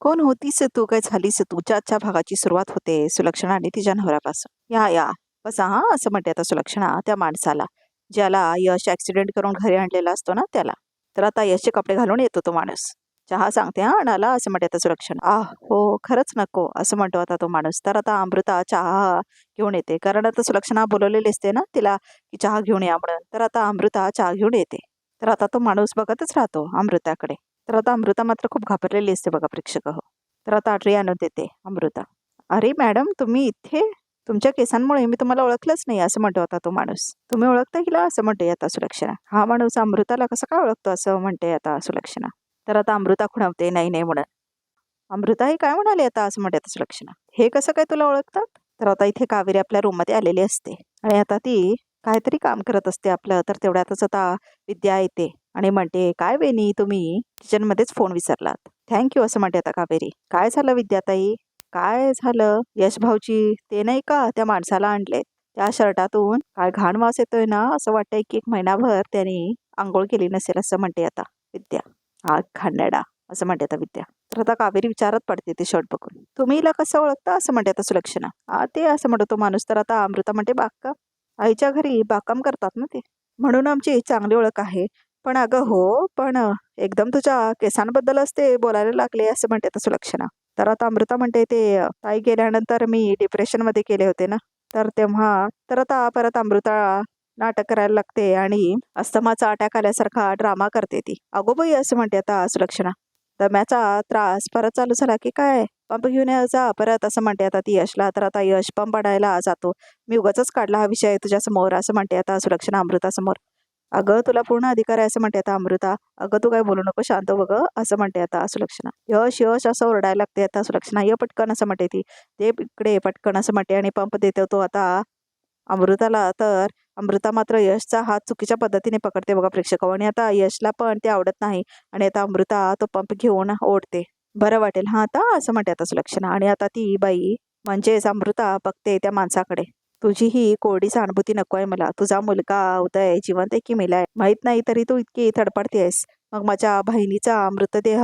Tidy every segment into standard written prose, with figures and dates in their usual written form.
कोण होतीस तू, काय झालीस तू? आजच्या भागाची सुरुवात होते सुलक्षणा आणि तिच्या नवऱ्यापासून. या बसा हा, असं म्हणते आता सुलक्षणा त्या माणसाला, ज्याला यश ऍक्सिडेंट करून घरी आणलेला असतो ना त्याला. तर आता यशचे कपडे घालून येतो तो माणूस. चहा सांगते हा आणाला, असं म्हणते आता सुलक्षणा. हो खरंच नको, असं म्हणतो आता तो माणूस. तर आता अमृता चहा घेऊन येते, कारण आता सुलक्षणा बोलवलेली असते ना तिला की चहा घेऊन या म्हणून. तर आता अमृता चहा घेऊन येते. तर आता तो माणूस बघतच राहतो अमृताकडे. तर आता अमृता मात्र खूप घाबरलेली असते बघा प्रेक्षक हो. तर आता ट्रे आणून देते अमृता. अरे मॅडम, तुम्ही इथे? तुमच्या केसांमुळे मी तुम्हाला ओळखलंच नाही, असं म्हणतो आता तो माणूस. तुम्ही ओळखता हिला, असं म्हणते आता सुलक्षणा. हा माणूस अमृताला कसं काय ओळखतो, असं म्हणते आता सुलक्षणा. तर आता अमृता खुणावते नाही नाही म्हणत. अमृता हे काय म्हणाले आता, असं म्हणते आता सुलक्षणा. हे कसं काय तुला ओळखतात? तर आता इथे कावेरी आपल्या रूम मध्ये आलेली असते आणि आता ती काहीतरी काम करत असते आपलं. तर तेवढ्यातच आता विद्या येते आणि म्हणते, काय वेणी तुम्ही किचनमध्येच फोन विसरलात. थँक्यू, असं म्हणते आता कावेरी. काय झालं विद्याताई? काय झालं? यश भाऊजी ते नाही का त्या माणसाला आणले, त्या शर्टातून काय घाण वास येतोय ना, असं वाटतंय की एक महिनाभर त्यांनी आंघोळ केली नसेल, असं म्हणते आता विद्या. हा खांडाडा, असं म्हणते आता विद्या. तर आता कावेरी विचारत पडते ते शर्ट बघून. तुम्ही हिला कसं ओळखता, असं म्हणते आता सुलक्षणा. ते असं म्हणतो तो माणूस. तर आता अमृता म्हणते, बागकाम आईच्या घरी बागकाम करतात ना ते, म्हणून आमची चांगली ओळख आहे. पण अगं हो, पण एकदम तुझ्या केसांबद्दलच ते बोलायला लागले, असं म्हणते आता सुलक्षणा. तर आता अमृता म्हणते, ते ताई गेल्यानंतर मी डिप्रेशन मध्ये गेले होते ना, तर तेव्हा. तर आता परत अमृता नाटक करायला लागते आणि अस्थमाचा अटॅक आल्यासारखा ड्रामा करते ती. अगो बाई, असं म्हणते आता सुलक्षणा. दम्याचा त्रास परत चालू झाला की काय? पंप घेऊन जा परत, असं म्हणते आता ती यशला. तर आता यश पंप आणायला जातो. मी उगाचच काढला हा विषय तुझ्या समोर, असं म्हणते आता सुलक्षणा अमृता समोर. अगं तुला पूर्ण अधिकार आहे, असं म्हणते आता अमृता. अगं तू काय बोलू नको, शांत बघ, असं म्हणते आता सुलक्षणा. यश यश असं ओरडायला लागते आता सुलक्षणा. ये पटकन, असं म्हणते ती. ते इकडे पटकन, असं म्हणते आणि पंप देतो तो आता अमृताला. तर अमृता मात्र यशचा हात चुकीच्या पद्धतीने पकडते बघा प्रेक्षक, आणि आता यशला पण ते आवडत नाही. आणि आता अमृता तो पंप घेऊन ओढते. बरं वाटेल हा आता, असं म्हणते आता सुलक्षणा. आणि आता ती बाई म्हणजेच अमृता बघते त्या माणसाकडे. तुझी ही कोरडी सहानुभूती नको आहे मला. तुझा मुलगा उदय जिवंत आहे की मेलाय माहित नाही, तरी तू इतकी धडपडतेस. मग माझ्या बहिणीचा मृतदेह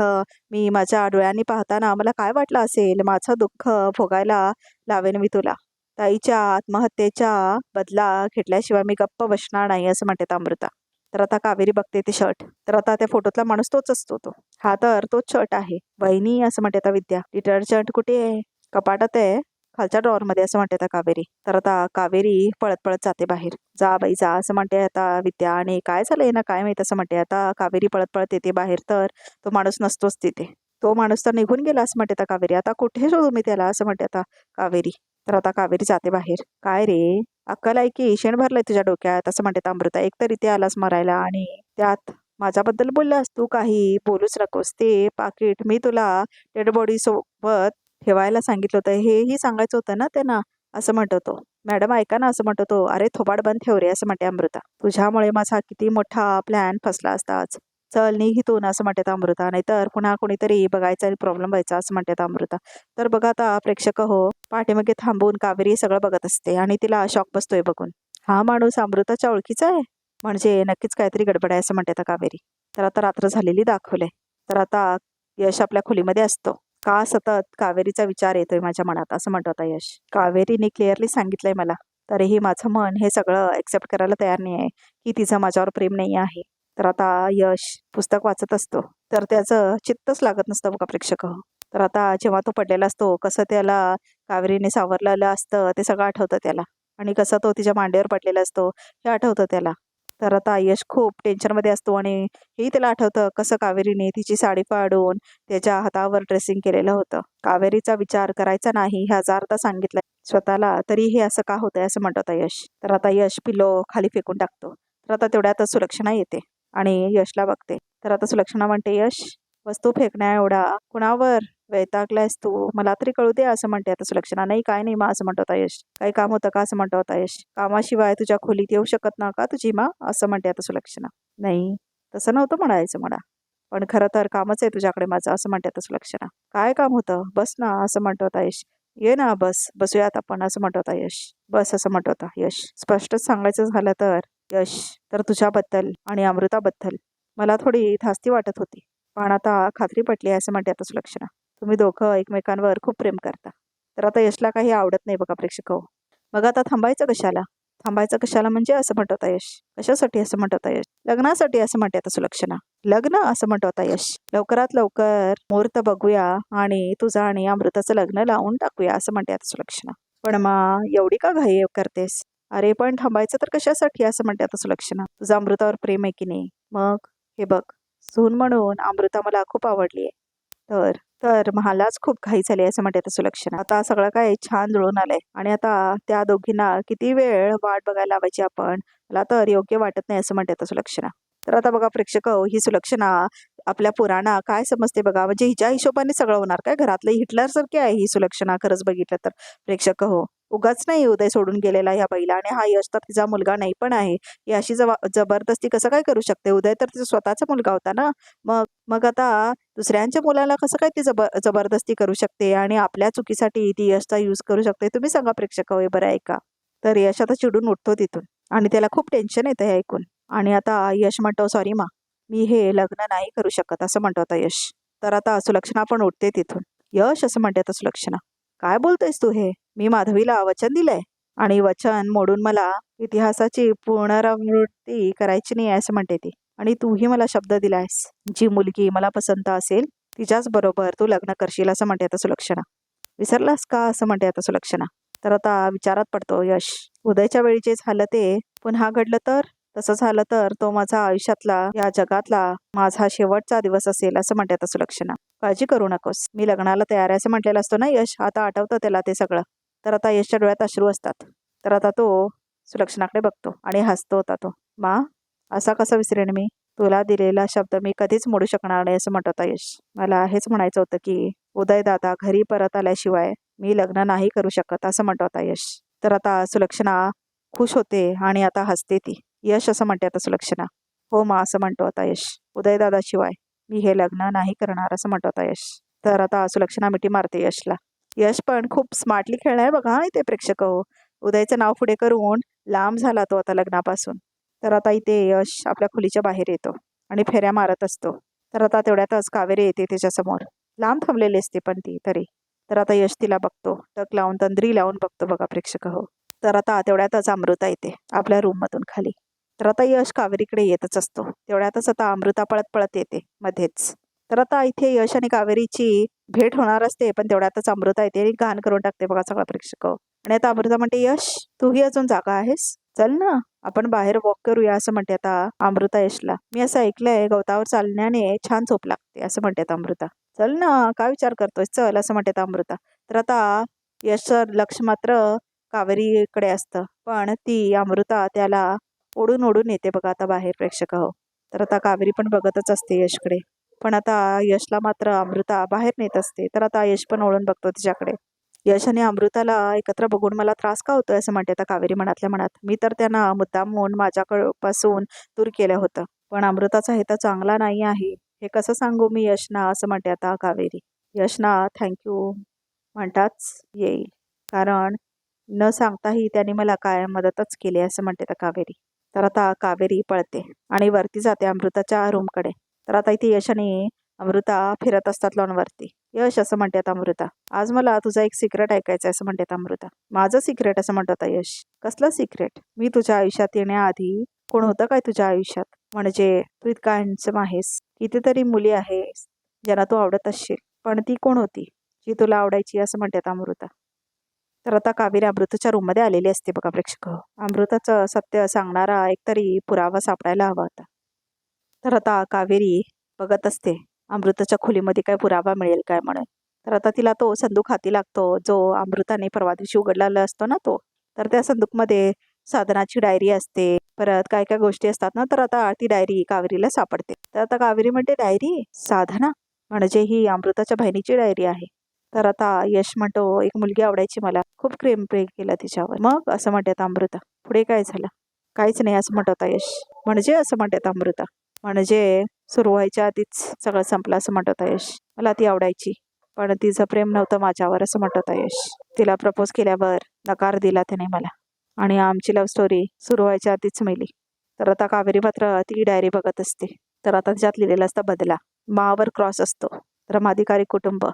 मी माझ्या डोळ्यांनी पाहताना मला काय वाटलं असेल? माझं दुःख भोगायला लावेन मी तुला. ताईच्या आत्महत्येचा बदला घेतल्याशिवाय मी गप्प बसणार नाही, असं म्हणते अमृता. तर आता कावेरी बघते ते शर्ट. तर आता त्या फोटोतला माणूस तोच असतो तो. हा तर तोच शर्ट आहे. वहिनी, असं म्हणते आता विद्या. डिटर्जंट कुठे आहे? कपाटात आहे, खालच्या ड्रॉवर मध्ये, असं म्हणते आता कावेरी. तर आता कावेरी पळत पळत जाते बाहेर. जा बाई जा, असं म्हणते आता विद्या. आणि काय झालंय ना काय माहित, असं म्हणते आता कावेरी पळत पळत येते बाहेर. तर तो माणूस नसतोच तिथे. तो माणूस तर निघून गेला, असं म्हणते आता कावेरी. आता कुठे शोधू मी त्याला, असं म्हणते आता कावेरी. तर आता कावेरी जाते बाहेर. काय रे, अक्कल आहे की शेण भरलंय तुझ्या डोक्यात, असं म्हणते अमृता. एकतर इथे आलास मरायला आणि त्यात माझ्याबद्दल बोललास. तू काही बोलूच नकोस. ते पाकिट मी तुला डेड बॉडी सोबत ठेवायला सांगितलं होतं, हेही सांगायचं होतं ना त्यांना, असं म्हणतो तो. मॅडम ऐका ना, असं म्हणतो तो. अरे थोबाड बंद ठेव रे, असं म्हणते अमृता. तुझ्यामुळे माझा किती मोठा प्लॅन फसला असता आज. चल निघितून, असं म्हणते अमृता, नाहीतर पुन्हा कोणीतरी बघायचा आणि प्रॉब्लेम व्हायचा, असं म्हणते अमृता. तर बघा आता प्रेक्षक हो, पाठीमागे थांबून कावेरी सगळं बघत असते आणि तिला शॉक बसतोय बघून. हा माणूस अमृताच्या ओळखीचा आहे, म्हणजे नक्कीच काहीतरी गडबड आहे, असं म्हणते आता कावेरी. तर आता रात्र झालेली दाखवले. तर आता यश आपल्या खोलीमध्ये असतो. का सतत कावेरीचा विचार येतोय माझ्या मनात, असं म्हणतो आता यश. कावेरीने क्लिअरली सांगितलंय मला, तरीही माझं मन हे सगळं एक्सेप्ट करायला तयार नाही आहे की तिचं माझ्यावर प्रेम नाही आहे. तर आता यश पुस्तक वाचत असतो. तर त्याचं चित्तच लागत नसतं बघा प्रेक्षक हो. तर आता जेव्हा तो पडलेला असतो, कसं त्याला कावेरीने सावरलेलं असतं ते सगळं आठवतं त्याला. आणि कसं तो तिच्या मांडीवर पडलेला असतो हे आठवतं त्याला. तर आता यश खूप टेन्शनमध्ये असतो आणि हेही त्याला आठवतं कसं कावेरीने तिची साडी फाडून त्याच्या हातावर ड्रेसिंग केलेलं होतं. कावेरीचा विचार करायचा नाही हे हजारदा सांगितलंय स्वतःला, तरी हे असं का होतंय, असं म्हणतो आता यश. तर आता यश पिलो खाली फेकून टाकतो. तर आता तेवढ्यातच सुलक्षणा येते आणि यशला बघते. तर आता सुलक्षणा म्हणते, यश वस्तू फेकण्या एवढा कुणावर वैतागलायस तू, मला तरी कळू दे, असं म्हणते आता सुलक्षणा. नाही काय नाही मा, असं म्हणतो आता यश. काही काम होतं का, असं म्हणतो आता यश. कामाशिवाय तुझ्या खोलीत येऊ शकत ना का तुझी मा, असं म्हणते आता सुलक्षणा. नाही तसं नव्हतं म्हणायचं मला, पण खरं तर कामच आहे तुझ्याकडे माझं, असं म्हणते आता सुलक्षणा. काय काम होतं, बस ना, असं म्हणतो आता यश. ये ना बस, बसूयात आपण, असं म्हणतो आता यश. बस, असं म्हणतो आता यश. स्पष्टच सांगायचं झालं तर यश, तर तुझ्याबद्दल आणि अमृताबद्दल मला थोडी धास्ती वाटत होती, पण आता खात्री पटली, असं म्हणते आता सुलक्षणा. तुम्ही दोघं एकमेकांवर खूप प्रेम करता. तर आता यशला काही आवडत नाही बघा प्रेक्षक हो. मग आता थांबायचं कशाला? थांबायचं कशाला म्हणजे असं म्हणत होता यश. कशासाठी असं म्हणत होता यश? लग्नासाठी असं म्हणते आता सुलक्षणा. लग्न असं म्हणत होता यश. लवकरात लवकर मुहूर्त बघूया आणि तुझं आणि अमृताचं लग्न लावून टाकूया असं म्हणते आता सुलक्षणा. पण मग एवढी का घाई करतेस? अरे पण थांबायचं तर कशासाठी असं म्हणते आता सुलक्षणा. तुझं अमृतावर प्रेम आहे की नाही? मग हे बघ, सून म्हणून अमृता मला खूप आवडली आहे. तर तर मलाच खूप घाई झाली असं म्हणते आता सुलक्षणा. आता सगळं काय छान जुळून आलंय आणि आता त्या दोघींना किती वेळ वाट बघायला लावायची आपण. मला तर योग्य वाटत नाही असं म्हणते आता सुलक्षणा. तर आता बघा प्रेक्षक हो, ही सुलक्षणा आपल्या पुराणा काय समजते बघा. म्हणजे हिच्या हिशोबाने सगळं होणार काय. घरातलं हिटलर सारखी आहे ही सुलक्षणा खरंच बघितलं तर प्रेक्षक हो. उगाच नाही उदय सोडून गेलेला ह्या बाईला आणि हा यश तर तिचा मुलगा नाही पण आहे. ही अशी जबरदस्ती कसं काय करू शकते. उदय तर तिचा स्वतःचा मुलगा होता ना. मग मग आता दुसऱ्यांच्या मुलाला कसं काय ती जबरदस्ती करू शकते आणि आपल्या चुकीसाठी ती यशचा यूज करू शकते. तुम्ही सांगा प्रेक्षक हो, हे बरं आहे का? तर यश आता चिडून उठतो तिथून आणि त्याला खूप टेन्शन येतं हे ऐकून. आणि आता यश म्हणतो सॉरी मा, मी हे लग्न नाही करू शकत असं म्हणतो आता यश. तर आता सुलक्षणा पण उठते तिथून. यश असं म्हणते आता सुलक्षणा. काय बोलतोयस तू हे? मी माधवीला वचन दिलंय आणि वचन मोडून मला इतिहासाची पुनरावृत्ती करायची नाही असं म्हणते ती. आणि तूही मला शब्द दिलायस, जी मुलगी मला पसंत असेल तिच्याच बरोबर तू लग्न करशील असं म्हणते आता सुलक्षणा. विसरलास का असं म्हणते आता सुलक्षणा. तर आता विचारात पडतो यश. उदयच्या वेळी जे झालं ते पुन्हा घडलं तर? तसं झालं तर तो माझा आयुष्यातला या जगातला माझा शेवटचा दिवस असेल असं म्हणते आता सुलक्षणा. काळजी करू नकोस, मी लग्नाला तयार आहे असं म्हटलेलं असतो ना यश. आता आठवतं त्याला ते सगळं. तर आता यशच्या डोळ्यात अश्रू असतात. तर आता तो सुलक्षणाकडे बघतो आणि हसतो होता तो. मा, असा कसा विसरेन मी? तुला दिलेला शब्द मी कधीच मोडू शकणार नाही असं म्हणत होता यश. मला हेच म्हणायचं होतं की उदय दादा घरी परत आल्याशिवाय मी लग्न नाही करू शकत असं म्हणत होता यश. तर आता सुलक्षणा खुश होते आणि आता हसते ती. यश असं म्हणते आता सुलक्षणा. हो मा असं म्हणतो आता यश. उदय दादाशिवाय मी हे लग्न नाही करणार असं म्हणतो आता यश. तर आता सुलक्षणा मिठी मारते यशला. यश पण खूप स्मार्टली खेळणार बघा इथे प्रेक्षक हो. उदयचं नाव पुढे करून लांब झाला तो आता लग्नापासून. तर आता इथे यश आपल्या खोलीच्या बाहेर येतो आणि फेऱ्या मारत असतो. तर आता तेवढ्यातच कावेरी येते त्याच्यासमोर. लांब थांबलेली असते पण ती तरी. तर आता यश तिला बघतो, टक लावून तंद्री लावून बघतो बघा प्रेक्षक हो. तर आता तेवढ्यातच अमृता येते आपल्या रूममधून खाली. तर आता यश कावेरीकडे येतच असतो. तेवढ्यातच आता अमृता पळत पळत येते मध्येच. तर आता इथे यश आणि कावेरीची भेट होणार असते पण तेवढ्यातच अमृता येते आणि घाण करून टाकते बघा सगळा प्रेक्षक. आणि आता अमृता म्हणते यश, तूही अजून जागा आहेस? चल ना आपण बाहेर वॉक करूया असं म्हणते आता अमृता यशला. मी असं ऐकलंय गवतावर चालण्याने छान झोप लागते असं म्हणते आता अमृता. चल ना, काय विचार करतोय, चल असं म्हणते आता अमृता. तर आता यशचं लक्ष मात्र कावेरीकडे असतं पण ती अमृता त्याला ओढून ओढून येते बघा आता बाहेर प्रेक्षक हो. तर आता कावेरी पण बघतच असते यशकडे. पण आता यशला मात्र अमृता बाहेर नेत असते. तर आता यश पण ओळून बघतो तिच्याकडे. यश आणि अमृताला एकत्र बघून मला त्रास का होतोय असं म्हणते आता कावेरी मनातल्या मनात. मी तर त्यांना मुद्दामून माझ्यापासून दूर केलं होतं. पण अमृताचा हे तर चांगला नाही आहे. हे कसं सांगू मी यशना असं म्हणते आता कावेरी. यशना थँक्यू म्हणताच येईल, कारण न सांगताही त्याने मला काय मदतच केली असं म्हणते आता कावेरी. तर आता कावेरी पळते आणि वरती जाते अमृताच्या रूमकडे. तर आता इथे यश आणि अमृता फिरत असतात लॉनवरती. यश असं म्हणते आता अमृता, आज मला तुझा एक सिक्रेट ऐकायचं आहे असं म्हणते आता अमृता. माझं सिक्रेट असं म्हणत होता यश. कसलं सिक्रेट? मी तुझ्या आयुष्यात येण्याआधी कोण होतं काय तुझ्या आयुष्यात? म्हणजे तू इतका हँडसम आहेस, कितीतरी मुली आहेस ज्यांना तू आवडत असशील, पण ती कोण होती जी तुला आवडायची असं म्हणते आता अमृता. तर आता कावेरी अमृताच्या रूममध्ये आलेली असते बघा प्रेक्षक. अमृताचं सत्य सांगणारा एकतरी पुरावा सापडायला हवा होता. तर आता कावेरी बघत असते अमृताच्या खोलीमध्ये काय पुरावा मिळेल काय म्हणून. तर आता तिला तो संदूक हाती लागतो जो अमृताने परवा दिवशी उघडलेला असतो ना तो. तर त्या संदूकमध्ये साधनाची डायरी असते, परत काय काय गोष्टी असतात ना. तर आता ती डायरी कावेरीला सापडते. तर आता कावेरी म्हणते डायरी, साधना म्हणजे ही अमृताच्या बहिणीची डायरी आहे. तर आता यश म्हणतो एक मुलगी आवडायची मला, खूप प्रेम केलं तिच्यावर. मग असं म्हणतात अमृता. पुढे काय झालं? काहीच नाही असं म्हणत होता यश. म्हणजे असं म्हणतात अमृता. म्हणजे सुरू व्हायच्या आधीच सगळं संपलं असं म्हणत होता यश. मला ती आवडायची पण तिचं प्रेम नव्हतं माझ्यावर असं म्हणत होता यश. तिला प्रपोज केल्यावर नकार दिला त्याने मला आणि आमची लव्ह स्टोरी सुरू व्हायच्या आधीच मेली. तर आता कावेरी मात्र ती डायरी बघत असते. तर आता तिच्यात लिहिलेलं असतं बदला. मावर क्रॉस असतो, क्रमाधिकारी कुटुंब,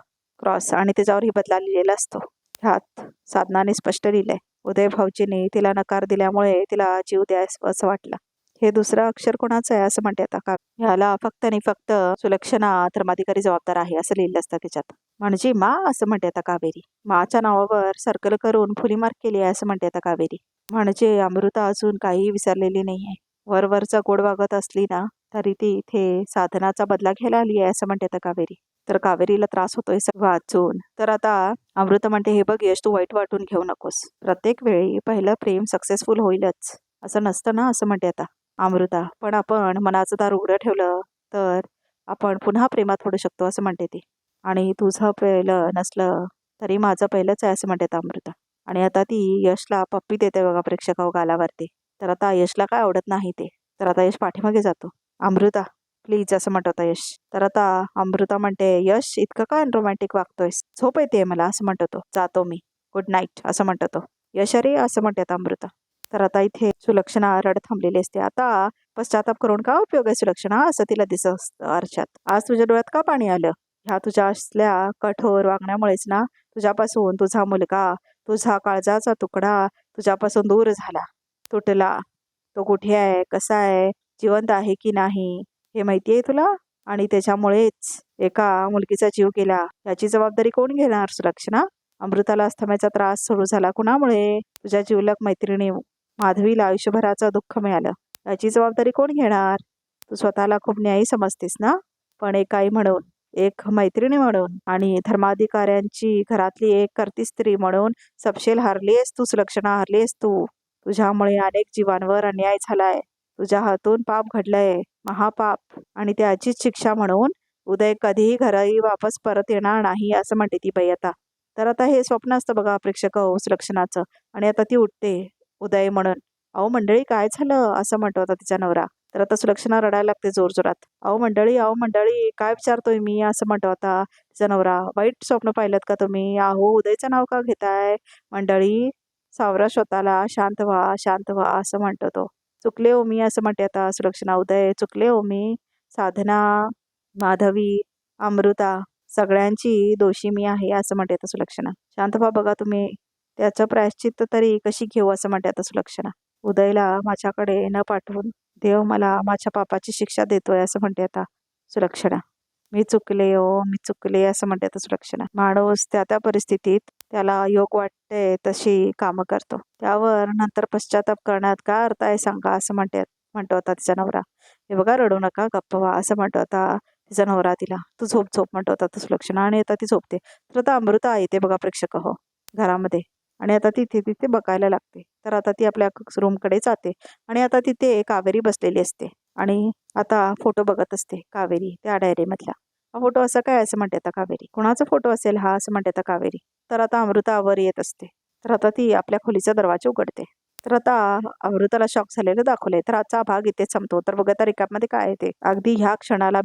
क्रॉस आणि त्याच्यावर ही बदला लिहिलेला असतो. ह्यात साधनाने स्पष्ट लिहिलंय. उदय भाऊजींनी तिला नकार दिल्यामुळे तिला जीव द्यास असं वाटलं. हे दुसरं अक्षर कोणाचं आहे असं म्हणते आता का ह्याला फक्त आणि फक्त सुलक्षणा धर्माधिकारी जबाबदार आहे असं लिहिलं असतं त्याच्यात. म्हणजे मा असं म्हणते आता कावेरी. माच्या नावावर सर्कल करून फुली मार्क केली आहे असं म्हणते आता कावेरी. म्हणजे अमृता अजून काही विसरलेली नाहीये. वरवरचा गोड वागत असली ना तरी ती इथे साधनाचा बदला घ्यायला आली आहे असं म्हणते आता कावेरी. तर कावेरीला त्रास होतोय सगळं वाचून. तर आता अमृता म्हणते हे बघ यश तू वाईट वाटून घेऊ नकोस. प्रत्येक वेळी पहिलं प्रेम सक्सेसफुल होईलच असं नसतं ना असं म्हणते आता अमृता. पण आपण मनाचं दार उघडं ठेवलं तर आपण पुन्हा प्रेमात पडू शकतो असं म्हणते ती. आणि तुझं पहिलं नसलं तरी माझं पहिलंच आहे असं म्हणते आता अमृता. आणि आता ती यशला पप्पी देते बघा प्रेक्षक गालावरती. तर आता यशला काय आवडत नाही ते. तर आता यश पाठीमागे जातो. अमृता प्लीज असं म्हणत होता यश. तर आता अमृता म्हणते यश इतकं काय रोमॅन्टिक वागतोयस. झोप येते मला असं म्हणतो तो. जातो मी. गुड नाईट असं म्हणतो तो. यश अरे असं म्हणतात अमृता. तर आता इथे सुलक्षणा रडत थांबलेली असते. आता पश्चाताप करून का उपयोग आहे सुलक्षणा असं तिला दिसत असतं आरशात. आज तुझ्या डोळ्यात का पाणी आलं. ह्या तुझ्या असल्या कठोर वागण्यामुळेच ना तुझ्यापासून तुझा मुलगा तुझा काळजाचा तुकडा तुझ्यापासून दूर झाला, तुटला. तो कुठे आहे, कसा आहे, जिवंत आहे की नाही हे माहिती आहे तुला. आणि त्याच्यामुळेच एका मुलगीचा जीव गेला. याची जबाबदारी कोण घेणार सुलक्षणा. अमृताला अस्थमाचा त्रास सुरू झाला कुणामुळे. तुझ्या जीवलक मैत्रिणी माधवीला आयुष्यभराचं दुःख मिळालं. याची जबाबदारी कोण घेणार. तू स्वतःला खूप न्यायी समजतेस ना. पण एक आई म्हणून, एक मैत्रिणी म्हणून आणि धर्माधिकाऱ्यांची घरातली एक करती स्त्री म्हणून सपशेल हारलीस तू सुलक्षणा, हारलीस तू. तुझ्यामुळे अनेक जीवांवर अन्याय झालाय. तुझ्या हातून पाप घडलंय, महापाप. आणि त्याचीच शिक्षा म्हणून उदय कधीही घरी वापस परत येणार नाही असं म्हणते ती बाई आता. तर आता हे स्वप्न असतं बघा प्रेक्षक सुलक्षणाचं. आणि आता ती उठते उदय म्हणून. अहो मंडळी काय झालं असं म्हणतो होता तिचा नवरा. तर आता सुलक्षणा रडायला लागते जोरजोरात. अहो मंडळी काय विचारतोय मी असं म्हणतो आता तिचा नवरा. वाईट स्वप्न पाहिलं का तुम्ही. अहो उदयचं नाव का घेताय मंडळी. सावरा स्वतःला, शांत व्हा असं म्हणतो तो. चुकले हो मी असं म्हणते आता सुलक्षणा. उदय चुकले हो मी. साधना, माधवी, अमृता सगळ्यांची दोषी मी आहे असं म्हणते आता सुलक्षणा. शांत व्हा बघा तुम्ही. त्याचं प्रायश्चित्त तरी कशी घेऊ असं म्हणते आता सुलक्षणा. उदयला माझ्याकडे न पाठवून देव मला माझ्या पापाची शिक्षा देतोय असं म्हणते आता सुलक्षणा. मी चुकले असं म्हणते आता सुलक्षणा. माणूस त्या त्या परिस्थितीत त्याला योग वाटते तशी कामं करतो. त्यावर नंतर पश्चाताप करण्यात काय अर्थ आहे सांगा असं म्हणतो आता तिचा नवरा. हे बघा रडू नका, गप्प व्हा असं म्हणतो आता तिचा नवरा तिला. तू झोप म्हणतो आता सुलक्षणा. आणि आता ती झोपते. तर आता अमृता येते बघा प्रेक्षक घरामध्ये. आणि आता तिथे बघायला लागते. तर आता ती आपल्या रूमकडे जाते. आणि आता तिथे कावेरी बसलेली असते. आणि आता फोटो बघत असते कावेरी त्या डायरीमधला. हा फोटो असा काय असं म्हणते आता कावेरी. कुणाचा फोटो असेल हा असं म्हणते आता कावेरी. तर आता अमृता वर येत असते. तर आता ती आपल्या खोलीचा दरवाजा उघडते. तर आता अमृताला शॉक झालेलं दाखवलंय. तर आजचा भाग इथे संपतो. तर बघा त्या रिकापमध्ये काय आहे ते. अगदी ह्या क्षणाला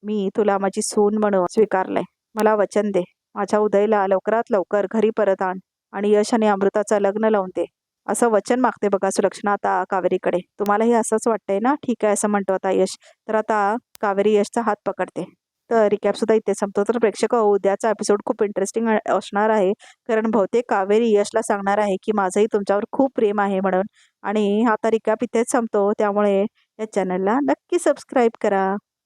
मी तुला माझी सून म्हणून स्वीकारलंय. मला वचन दे. माझ्या उदयला लवकरात लवकर घरी परत आण आणि यश आणि अमृताचं लग्न लावून दे असं वचन मागते बघा सुलक्षणा आता कावेरीकडे. तुम्हालाही असंच वाटतंय ना. ठीक आहे असं म्हणतो आता यश. तर आता कावेरी यशचा हात पकडते. तर रिकॅप सुद्धा इथे संपतो. तर प्रेक्षक उद्याचा एपिसोड खूप इंटरेस्टिंग असणार आहे. कारण बहुतेक कावेरी यशला सांगणार आहे की माझंही तुमच्यावर खूप प्रेम आहे म्हणून. आणि आता रिकॅप इथेच संपतो. त्यामुळे या चॅनलला नक्की सबस्क्राईब करा.